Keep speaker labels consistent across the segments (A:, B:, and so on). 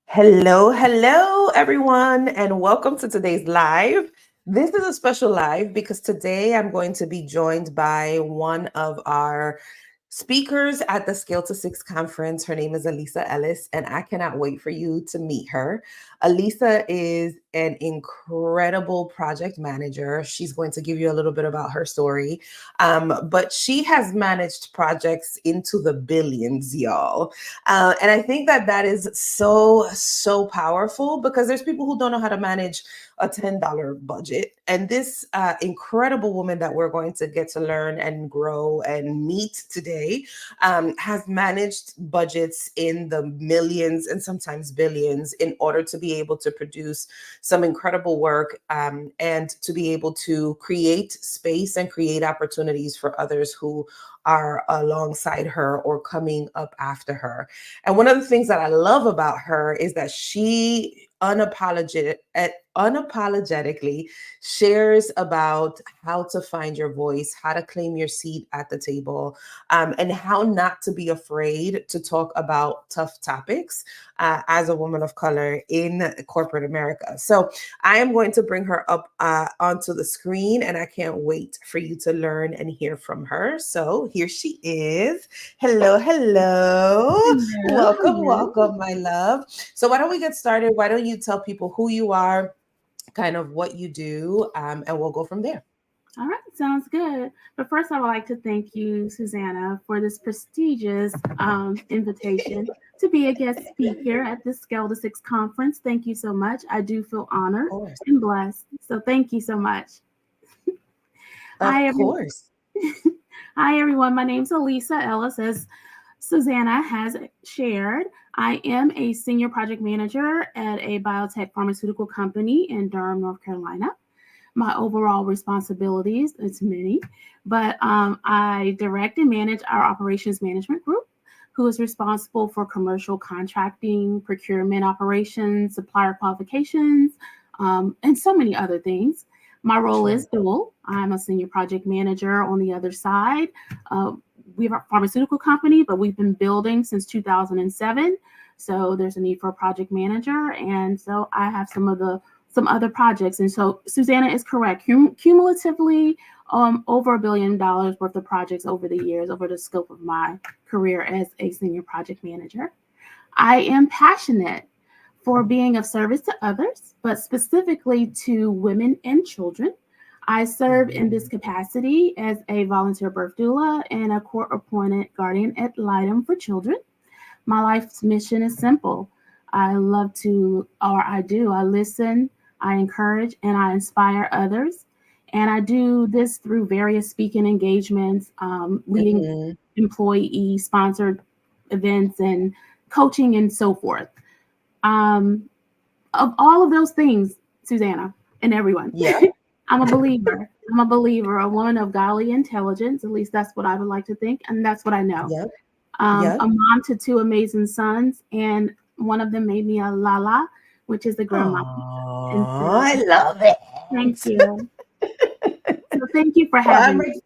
A: Hello, everyone, and welcome to today's live. This is a special live because today I'm going to be joined by one of our speakers at the Scale to Six conference. Her name is Allissa Ellis, and I cannot wait for you to meet her. Allissa is an incredible project manager. She's going to give you a little bit about her story, but she has managed projects into the billions, y'all. And I think that that is so powerful because there's people who don't know how to manage a $10 budget. And this incredible woman that we're going to get to learn and grow and meet today has managed budgets in the millions and sometimes billions in order to be able to produce some incredible work and to be able to create space and create opportunities for others who are alongside her or coming up after her. And one of the things that I love about her is that she unapologetically shares about how to find your voice, how to claim your seat at the table, and how not to be afraid to talk about tough topics as a woman of color in corporate America. So I am going to bring her up onto the screen, and I can't wait for you to learn and hear from her. So here she is. Hello.
B: Hello, hello.
A: Welcome, my love. So why don't we get started? Why don't you tell people who you are, kind of what you do, and we'll go from there.
B: All right, sounds good. But first, I would like to thank you, Susanna, for this prestigious invitation to be a guest speaker at the Scale to Six conference. Thank you so much. I do feel
A: Of
B: honored
A: course.
B: and blessed. So thank you so much.
A: Of
B: Hi, everyone.
A: course.
B: Hi, everyone. My name's Allissa Ellis. As Susanna has shared, I am a senior project manager at a biotech pharmaceutical company in Durham, North Carolina. My overall responsibilities, it's many, but I direct and manage our operations management group, who is responsible for commercial contracting, procurement operations, supplier qualifications, and so many other things. My role
A: Sure.
B: is dual. I'm a senior project manager on the other side. Uh, we have a pharmaceutical company, but we've been building since 2007. So there's a need for a project manager. And so I have some other projects. And so Susanna is correct. Cumulatively, over $1 billion worth of projects over the years, over the scope of my career as a senior project manager. I am passionate for being of service to others, but specifically to women and children. I serve in this capacity as a volunteer birth doula and a court appointed guardian ad litem for children. My life's mission is simple. I love to, or I do, I listen, I encourage, and I inspire others. And I do this through various speaking engagements, leading
A: Mhm.
B: employee sponsored events, and coaching, and so forth. Um, of all of those things, Susanna and everyone,
A: Yep.
B: I'm a believer. I'm a believer, a woman of godly intelligence. At least that's what I would like to think, and that's what I know.
A: Yep.
B: A
A: Yep.
B: mom to two amazing sons, and one of them made me a Lala, which is a grandma. And
A: Oh,
B: so,
A: I love it.
B: thank you. So, thank you for
A: Well, I'm
B: having me.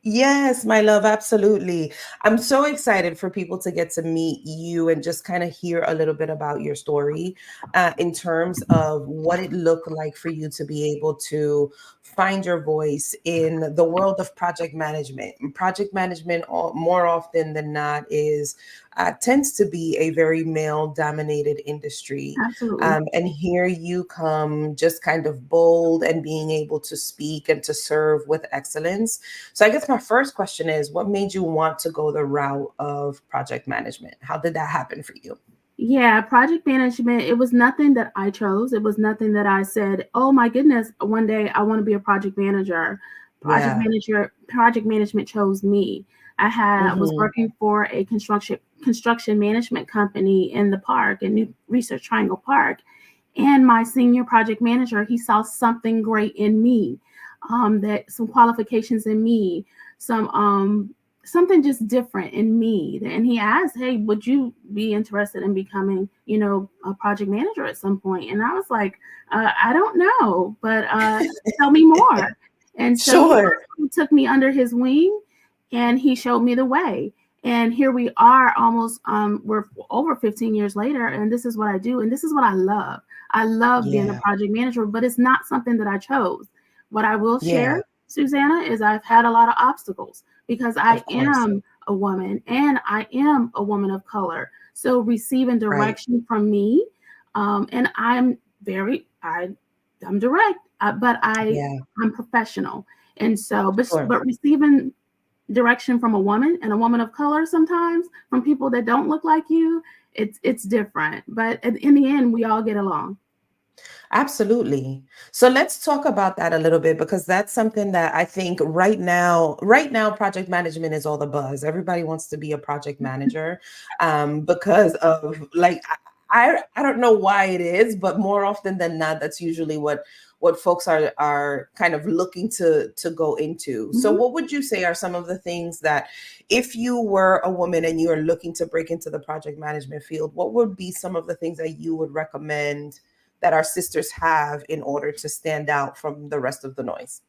A: Yes, my love, absolutely. I'm so excited for people to get to meet you and just kind of hear a little bit about your story in terms of what it looked like for you to be able to find your voice in the world of project management. And project management, more often than not, is tends to be a very male-dominated industry.
B: Absolutely.
A: And here you come, just kind of bold and being able to speak and to serve with excellence. So I guess my first question is, what made you want to go the route of project management? How did that happen for you?
B: Yeah, project management, it was nothing that I chose. It was nothing that I said, "Oh my goodness, one day I want to be a project manager."
A: Yeah.
B: Project management chose me. Was
A: Hmm.
B: working for a construction management company in the park in New Research Triangle Park, and my senior project manager, he saw something great in me, that some qualifications in me, some something just different in me. And he asked, "Hey, would you be interested in becoming, a project manager at some point?" And I was like, "I don't know, but tell me more." And so he
A: Sure.
B: took me under his wing, and he showed me the way. And here we are almost, we're over 15 years later, and this is what I do. And this is what I love. I love being a
A: Yeah.
B: project manager, but it's not something that I chose. What I will
A: Yeah.
B: share, Susanna, is I've had a lot of obstacles because I
A: Of course.
B: am a woman and I am a woman of color. So receiving
A: Right.
B: direction from me, and I'm direct, but
A: Yeah.
B: I'm professional. And so,
A: Sure.
B: but receiving direction from a woman and a woman of color sometimes from people that don't look like you, it's different. But in the end, we all get along.
A: Absolutely. So let's talk about that a little bit because that's something that I think right now, project management is all the buzz. Everybody wants to be a project manager because of like I don't know why it is, but more often than not, that's usually what folks are kind of looking to go into. So
B: Mhm.
A: what would you say are some of the things that if you were a woman and you are looking to break into the project management field, what would be some of the things that you would recommend that our sisters have in order to stand out from the rest of the noise?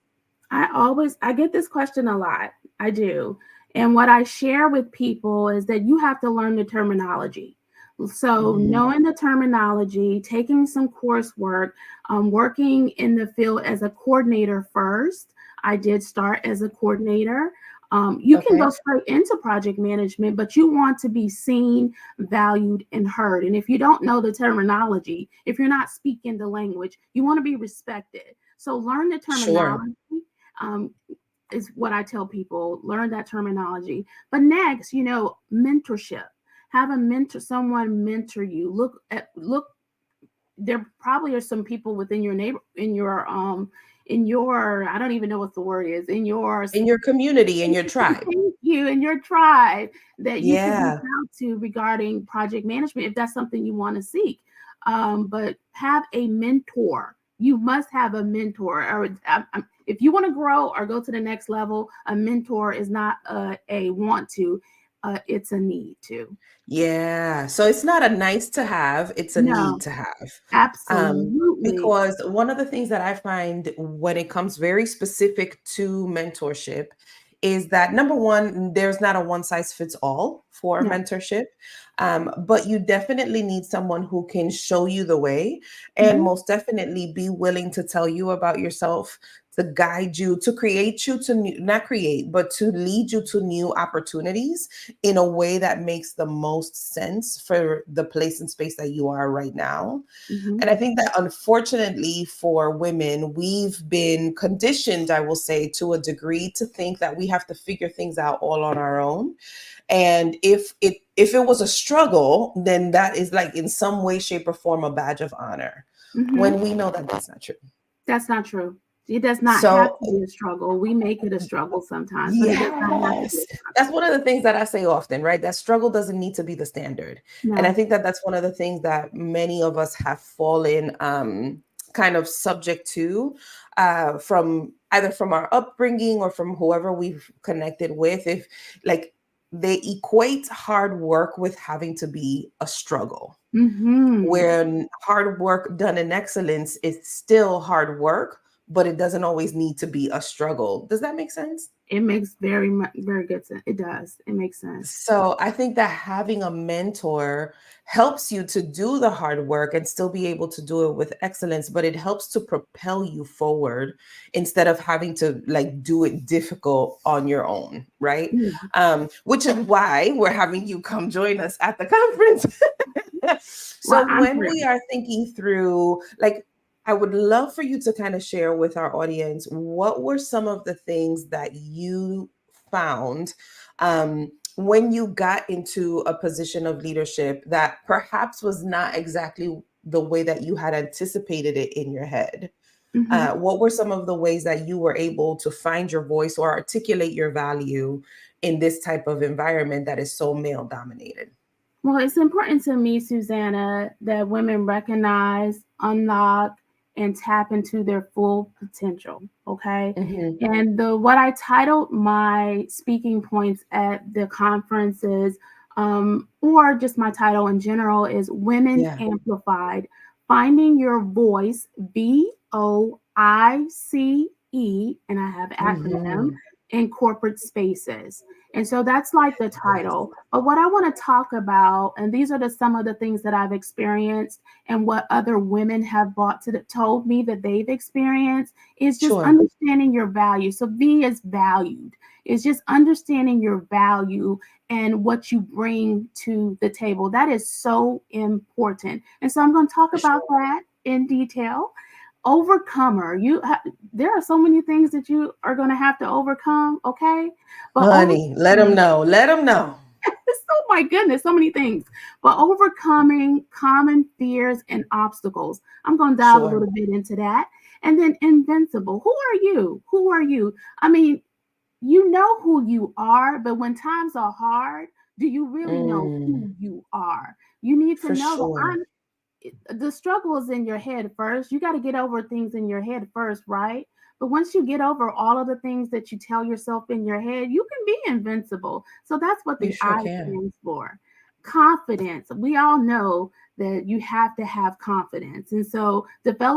B: I get this question a lot. I do. And what I share with people is that you have to learn the terminology. So
A: Mhm.
B: knowing the terminology, taking some coursework, working in the field as a coordinator first. I did start as a coordinator. You can go
A: Okay.
B: straight into project management, but you want to be seen, valued, and heard. And if you don't know the terminology, if you're not speaking the language, you want to be respected. So learn the
A: Sure.
B: terminology, um, is what I tell people. Learn that terminology. But next, mentorship. Have a mentor, someone mentor you. Look. There probably are some people within your neighbor, in your, I don't even know what the word is, in your,
A: In your community, in your tribe.
B: thank you, in your tribe, that you could reach
A: Yeah.
B: out to regarding project management if that's something you want to seek. But have a mentor. You must have a mentor, or if you want to grow or go to the next level, a mentor is not a want to, it's a need to.
A: Yeah. So it's not a nice to have, it's a need
B: No,
A: to have.
B: absolutely.
A: Because one of the things that I find when it comes very specific to mentorship is that number one, there's not a one size fits all for
B: No.
A: mentorship, but you definitely need someone who can show you the way and
B: Mhm,
A: most definitely be willing to tell you about yourself, to guide you, to create you to not create, but to lead you to new opportunities in a way that makes the most sense for the place and space that you are right now.
B: mhm,
A: And I think that unfortunately for women, we've been conditioned, I will say, to a degree to think that we have to figure things out all on our own. And if it was a struggle, then that is like in some way, shape, or form a badge of honor.
B: mhm.
A: When we know that that's not true.
B: That's not true. It does not have
A: So
B: to be a struggle. We make it a struggle sometimes, but it does not have to be a
A: yes, that's
B: struggle.
A: one of the things that I say often, right? That struggle doesn't need to be the standard. And I
B: No.
A: think that that's one of the things that many of us have fallen kind of subject to from either from our upbringing or from whoever we've connected with. If like they equate hard work with having to be a struggle,
B: Mhm.
A: when hard work done in excellence is still hard work, but it doesn't always need to be a struggle. Does that make sense?
B: It makes very good sense. It does. It makes sense.
A: So I think that having a mentor helps you to do the hard work and still be able to do it with excellence, but it helps to propel you forward instead of having to like do it difficult on your own, right?
B: Yeah.
A: Which is why we're having you come join us at the conference.
B: Well,
A: So
B: I'm
A: when we
B: thrilled.
A: are thinking through, like, I would love for you to kind of share with our audience what were some of the things that you found when you got into a position of leadership that perhaps was not exactly the way that you had anticipated it in your head?
B: Mhm.
A: What were some of the ways that you were able to find your voice or articulate your value in this type of environment that is so male dominated?
B: Well, it's important to me, Susanna, that women recognize, unlock, and tap into their full potential. Okay.
A: Hmm.
B: And the what I titled my speaking points at the conferences, or just my title in general, is Women
A: Yeah.
B: Amplified, Finding Your Voice, VOICE, and I have acronym,
A: Hmm.
B: in corporate spaces. And so that's like the title. But what I want to talk about, and these are some of the things that I've experienced and what other women have told me that they've experienced, is just
A: Sure.
B: understanding your value. So V is valued. It's just understanding your value and what you bring to the table. That is so important. And so I'm going to talk
A: For
B: about
A: sure.
B: that in detail. Overcomer, there are so many things that you are going to have to overcome, okay? But
A: Honey, let them know. Let them know.
B: oh my goodness, so many things. But overcoming common fears and obstacles. I'm going to dive a
A: Sure.
B: little bit into that. And then invincible. Who are you? Who are you? I mean, you know who you are, but when times are hard, do you really know who
A: Mm,
B: you are? You need to
A: for
B: know that
A: sure.
B: the struggle is in your head first. You got to get over things in your head first, right? But once you get over all of the things that you tell yourself in your head, you can be invincible. So that's what
A: You
B: the
A: sure
B: I
A: can.
B: stands for. Confidence. We all know that you have to have confidence. And so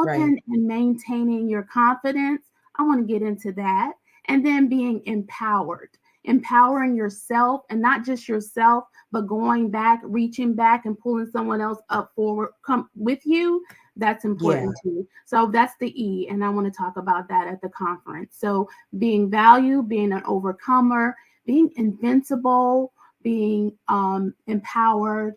A: Right.
B: developing and maintaining your confidence, I want to get into that. And then being empowered, empowering yourself, and not just yourself, but going back, reaching back and pulling someone else up forward, come with you. That's
A: Yeah.
B: important too. So that's the E, and I want to talk about that at the conference. So being valued, being an overcomer, being invincible, being empowered.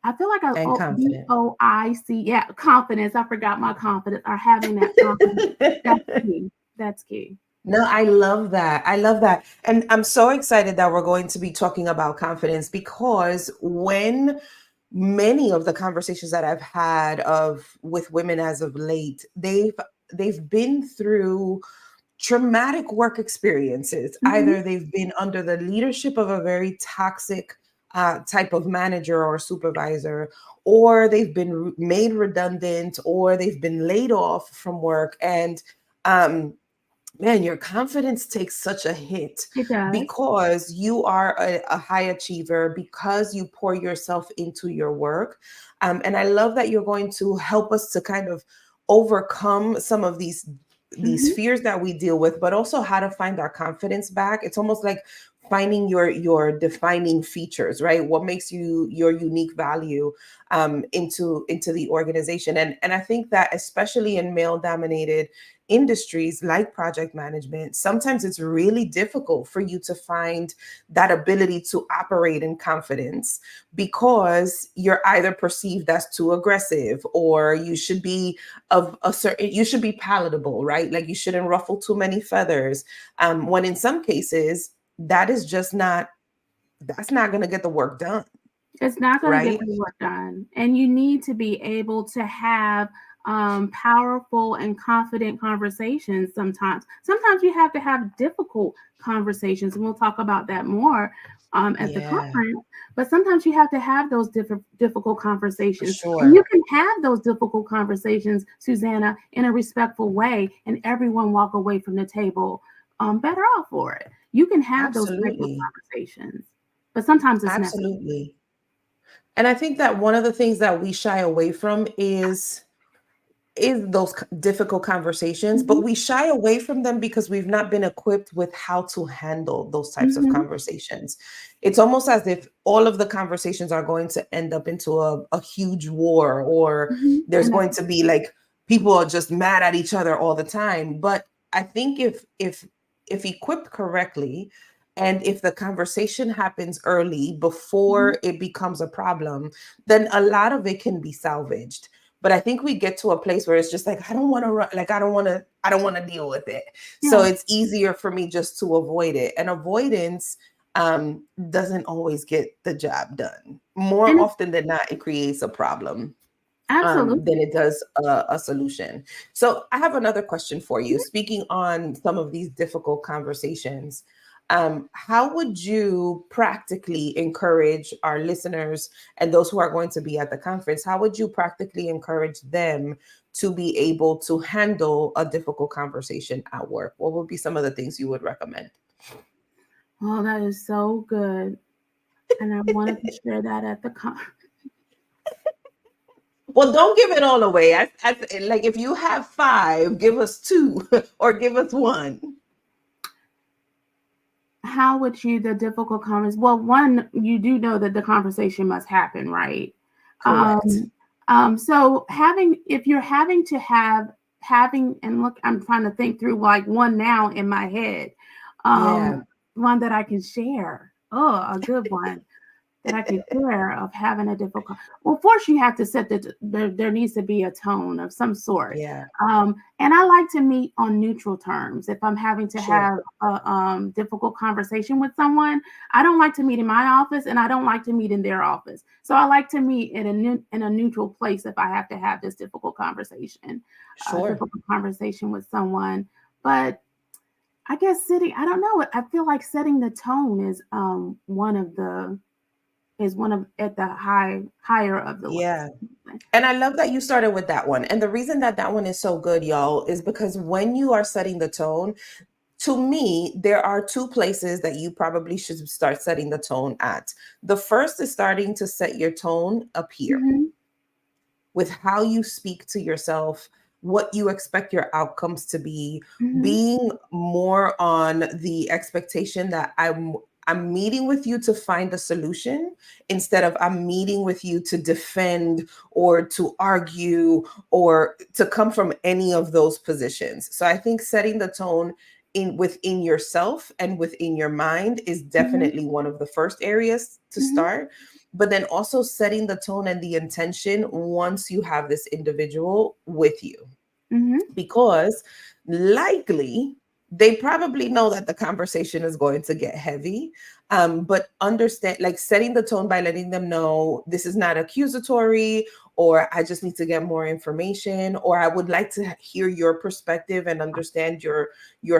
B: I feel like
A: And confident.
B: BOIC, yeah, confidence. I forgot my confidence, or having that confidence. That's key. That's key.
A: No, I love that. I love that. And I'm so excited that we're going to be talking about confidence because when many of the conversations that I've had of with women as of late, they've been through traumatic work experiences.
B: Mm-hmm.
A: Either they've been under the leadership of a very toxic type of manager or supervisor, or they've been made redundant, or they've been laid off from work. And um, man, your confidence takes such a hit
B: It does.
A: because you are a high achiever, because you pour yourself into your work. And I love that you're going to help us to kind of overcome some of these
B: Mm-hmm.
A: fears that we deal with, but also how to find our confidence back. It's almost like finding your defining features, right? What makes you your unique value into the organization. And I think that especially in male dominated industries like project management, sometimes it's really difficult for you to find that ability to operate in confidence because you're either perceived as too aggressive, or you should be of a certain, you should be palatable, right? Like you shouldn't ruffle too many feathers. When in some cases, that is just not, that's not going to get the work done,
B: It's not going to get
A: right?
B: the work done. And you need to be able to have powerful and confident conversations sometimes. Sometimes you have to have difficult conversations, and we'll talk about that more at the
A: Yeah,
B: conference. But sometimes you have to have those difficult
A: for
B: conversations. And you
A: sure.
B: can have those difficult conversations, Susanna, in a respectful way, and everyone walk away from the table better off for it. You can have those type of
A: Absolutely.
B: conversations, but sometimes it's necessary.
A: Absolutely. And I think that one of the things that we shy away from is those difficult conversations, but
B: Mhm,
A: we shy away from them because we've not been equipped with how to handle those types of
B: mhm,
A: conversations. It's almost as if all of the conversations are going to end up into a huge war, or
B: mhm,
A: there's
B: and that's
A: going to be like people are just mad at each other all the time. But I think if equipped correctly, and if the conversation happens early
B: mhm,
A: before it becomes a problem, then a lot of it can be salvaged. But I think we get to a place where it's just like, I don't want to run, like I don't want to deal with it. So
B: yeah,
A: it's easier for me just to avoid it. And avoidance doesn't always get the job done. More
B: and it's
A: often than not, it creates a problem than
B: absolutely.
A: it does a solution. So I have another question for you. Speaking on some of these difficult conversations, how would you practically encourage our listeners and those who are going to be at the conference? How would you practically encourage them to be able to handle a difficult conversation at work? What would be some of the things you would recommend?
B: Oh, that is so good, and I wanted to share that at the con.
A: Well, don't give it all away. Like if you have five, give us two or give us one.
B: How would you the difficult conversation? Well, one, you do know that the conversation must happen, right?
A: Correct.
B: Um, so having if you're having to have having and look, I'm trying to think through like one now in my head,
A: Yeah.
B: um, one that I can share. Oh, a good one that I could share of having a difficult. Well, first you have to set there needs to be a tone of some sort.
A: Yeah.
B: And I like to meet on neutral terms. If I'm having to
A: Sure.
B: have a difficult conversation with someone, I don't like to meet in my office, and I don't like to meet in their office. So I like to meet in a neutral place if I have to have this
A: Sure.
B: difficult conversation with someone. But I guess sitting, I don't know. I feel like setting the tone is one of at the higher of the
A: Yeah.
B: list.
A: And I love that you started with that one. And the reason that that one is so good, y'all, is because when you are setting the tone, to me, there are two places that you probably should start setting the tone at. The first is starting to set your tone up here
B: Mhm,
A: with how you speak to yourself, what you expect your outcomes to be,
B: mhm,
A: being more on the expectation that I'm meeting with you to find a solution instead of I'm meeting with you to defend or to argue or to come from any of those positions. So I think setting the tone in within yourself and within your mind is
B: mhm,
A: definitely one of the first areas to
B: mhm,
A: start, but then also setting the tone and the intention once you have this individual with you,
B: mhm,
A: because likely they probably know that the conversation is going to get heavy, but understand, like setting the tone by letting them know this is not accusatory, or I just need to get more information, or I would like to hear your perspective and understand your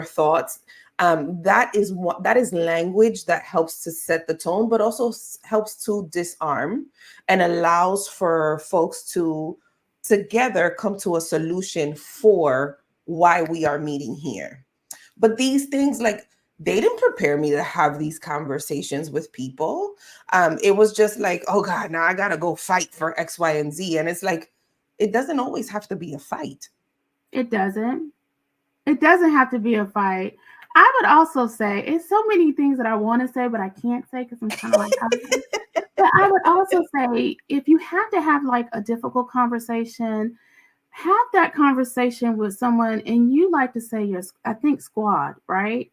A: thoughts. That is what, that is language that helps to set the tone, but also helps to disarm and allows for folks to together come to a solution for why we are meeting here. But these things, like, they didn't prepare me to have these conversations with people. It was just like, oh God, now I gotta go fight for X, Y, and Z. And it's like, it doesn't always have to be a fight.
B: it doesn't. It doesn't have to be a fight. I would also say it's so many things that I want to say, but I can't say because I'm kind of like, but I would also say if you have to have like a difficult conversation, have that conversation with someone, and you like to say your, I think squad, right?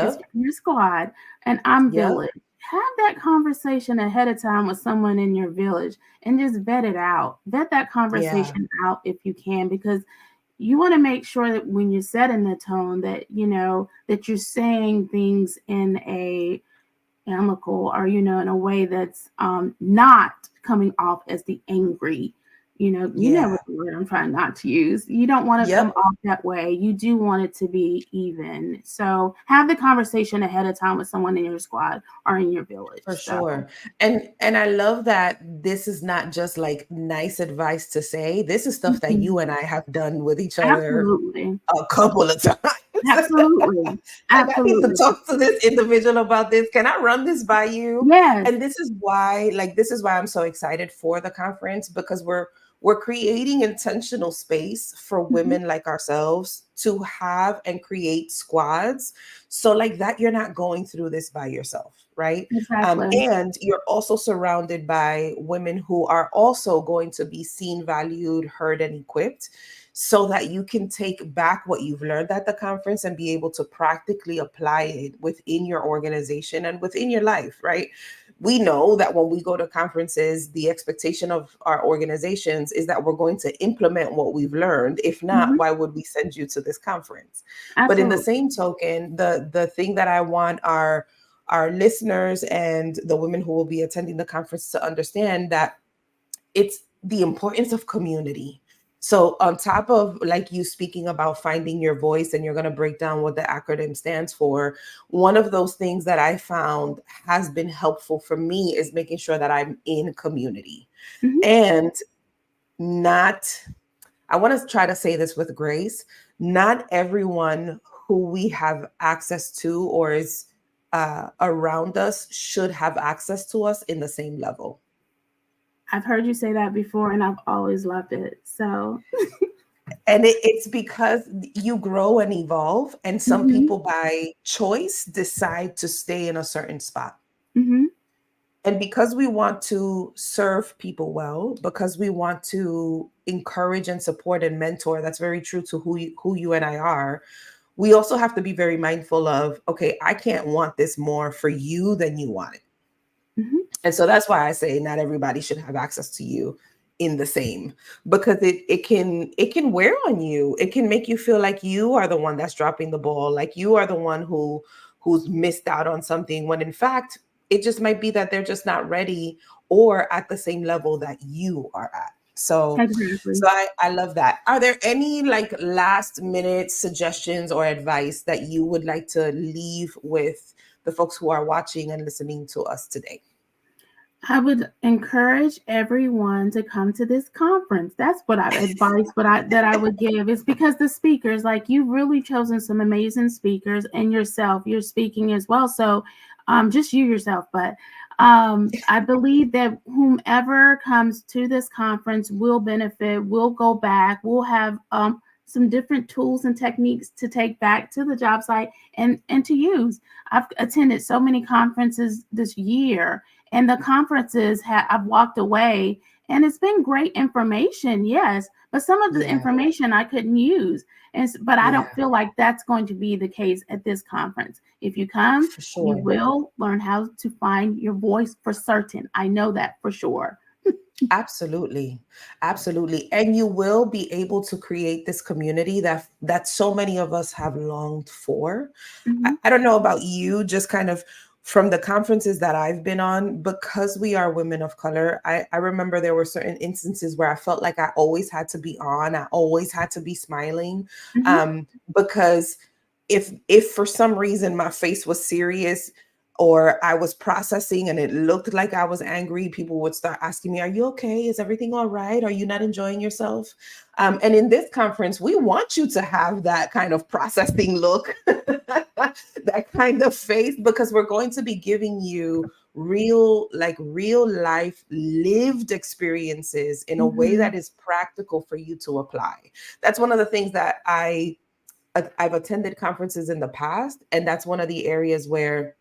B: It's
A: Yep.
B: your squad, and I'm
A: Yep.
B: village. Have that conversation ahead of time with someone in your village and just vet it out. Vet that
A: Yeah.
B: conversation out if you can, because you want to make sure that when you're setting the tone that you know that you're saying things in a amicable or in a way that's not coming off as the angry, you know
A: Yeah.
B: what the word I'm trying not to use. You don't want to come
A: Yep.
B: off that way. You do want it to be even. So have the conversation ahead of time with someone in your squad or in your village.
A: For
B: So
A: sure. And I love that this is not just like nice advice to say. This is stuff that
B: mhm,
A: you and I have done with each other
B: absolutely,
A: a couple of times.
B: absolutely,
A: Like, I need to
B: absolutely,
A: talk to this individual about this. Can I run this by you?
B: yes,
A: And this is why, like, this is why I'm so excited for the conference, because we're creating intentional space for
B: mhm,
A: women like ourselves to have and create squads. So like that, you're not going through this by yourself, right?
B: exactly,
A: And you're also surrounded by women who are also going to be seen, valued, heard, and equipped, so that you can take back what you've learned at the conference and be able to practically apply it within your organization and within your life, right? We know that when we go to conferences, the expectation of our organizations is that we're going to implement what we've learned. If not,
B: mhm,
A: why would we send you to this conference? But in the
B: absolutely,
A: same token, the thing that I want our listeners and the women who will be attending the conference to understand, that it's the importance of community. So on top of like you speaking about finding your voice, and you're going to break down what the acronym stands for, one of those things that I found has been helpful for me is making sure that I'm in community.
B: mhm,
A: And not, I want to try to say this with grace, not everyone who we have access to or is around us should have access to us in the same level.
B: I've heard you say that before, and I've always loved it. So
A: And it's because you grow and evolve, and some
B: Mm-hmm.
A: people by choice decide to stay in a certain spot.
B: Mm-hmm.
A: And because we want to serve people well, because we want to encourage and support and mentor, that's very true to who you and I are. We also have to be very mindful of, okay, I can't want this more for you than you want it.
B: Mm-hmm.
A: And so that's why I say not everybody should have access to you in the same, because it can wear on you. It can make you feel like you are the one that's dropping the ball, like you are the one who's missed out on something, when in fact it just might be that they're just not ready or at the same level that you are at. So
B: Exactly.
A: I love that. Are there any like last minute suggestions or advice that you would like to leave with the folks who are watching and listening to us today?
B: I would encourage everyone to come to this conference. That's what I advise, what I that I would give is because the speakers, like you've really chosen some amazing speakers, and yourself, you're speaking as well. So just you yourself, but I believe that whomever comes to this conference will benefit, will go back, will have some different tools and techniques to take back to the job site and to use. I've attended so many conferences this year, and the conferences I've walked away, and it's been great information, yes, but some of the
A: Yeah,
B: information I couldn't use. But I don't
A: yeah,
B: feel like that's going to be the case at this conference. If you come,
A: for
B: you
A: sure.
B: will learn how to find your voice for certain. I know that for sure.
A: Absolutely. Absolutely. And you will be able to create this community that so many of us have longed for.
B: Hmm.
A: I don't know about you, just kind of from the conferences that I've been on, because we are women of color, I remember there were certain instances where I felt like I always had to be on, I always had to be smiling.
B: Hmm.
A: Because if for some reason my face was serious or I was processing and it looked like I was angry, people would start asking me, "Are you okay? Is everything all right? Are you not enjoying yourself?" And in this conference, we want you to have that kind of processing look, that kind of face, because we're going to be giving you real life lived experiences in a way
B: Hmm.
A: that is practical for you to apply. That's one of the things that I've attended conferences in the past, and that's one of the areas where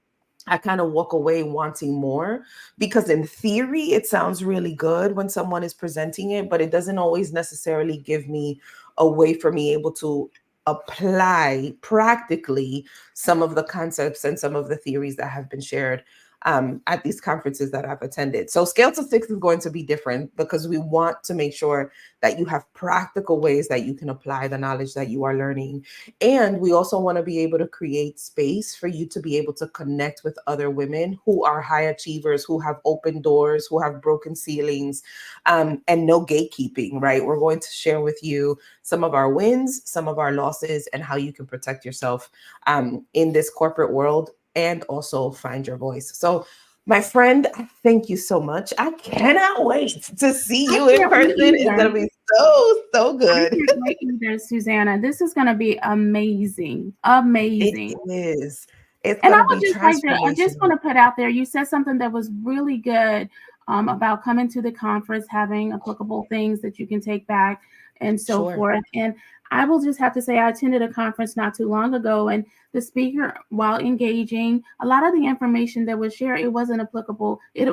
A: I kind of walk away wanting more, because in theory it sounds really good when someone is presenting it, but it doesn't always necessarily give me a way for me able to apply practically some of the concepts and some of the theories that have been shared at these conferences that I've attended. So Scale to Six is going to be different because we want to make sure that you have practical ways that you can apply the knowledge that you are learning. And we also want to be able to create space for you to be able to connect with other women who are high achievers, who have open doors, who have broken ceilings, and no gatekeeping, right? We're going to share with you some of our wins, some of our losses, and how you can protect yourself in this corporate world and also find your voice. So, my friend, thank you so much. I cannot wait to see
B: I
A: you in
B: can't
A: person.
B: wait
A: It's going
B: either.
A: to be so
B: I
A: good.
B: can't wait either, Susanna. This is going to be amazing.
A: It
B: Amazing.
A: is. It's
B: And
A: going
B: I
A: to
B: would
A: be
B: just like to, I just want
A: transformational.
B: to put out there, you said something that was really good about coming to the conference, having applicable things that you can take back and so
A: Sure.
B: forth. And I will just have to say, I attended a conference not too long ago, and the speaker, while engaging, a lot of the information that was shared, it wasn't applicable. It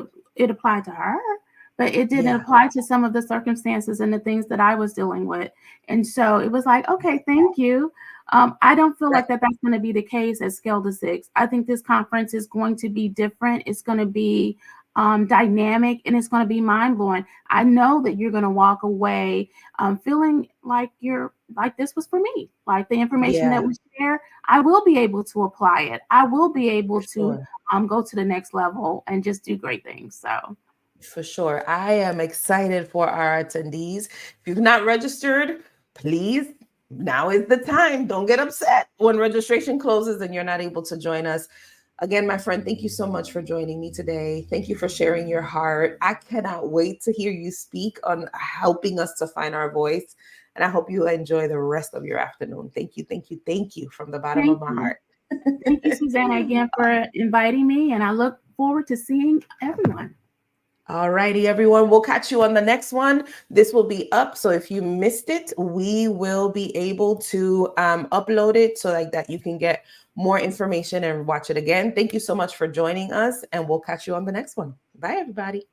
B: applied to her, but it didn't
A: Yeah.
B: apply to some of the circumstances and the things that I was dealing with. And so it was like, okay, thank you. I don't feel
A: Right.
B: like that's going to be the case at Scale to Six. I think this conference is going to be different. It's going to be dynamic, and it's going to be mind blowing. I know that you're going to walk away feeling like you're like this was for me. Like the information that
A: Yeah,
B: we share, I will be able to apply it. I will be able
A: for
B: to
A: sure.
B: go to the next level and just do great things. So
A: For sure. I am excited for our attendees. If you've not registered, please, now is the time. Don't get upset when registration closes and you're not able to join us. Again, my friend, thank you so much for joining me today. Thank you for sharing your heart. I cannot wait to hear you speak on helping us to find our voice. And I hope you enjoy the rest of your afternoon. Thank you from the bottom of
B: thank
A: my
B: you.
A: heart.
B: Thank you, Susanna, again for inviting me. And I look forward to seeing everyone.
A: All righty, everyone. We'll catch you on the next one. This will be up. So if you missed it, we will be able to upload it so like that you can get more information and watch it again. Thank you so much for joining us, and we'll catch you on the next one. Bye, everybody.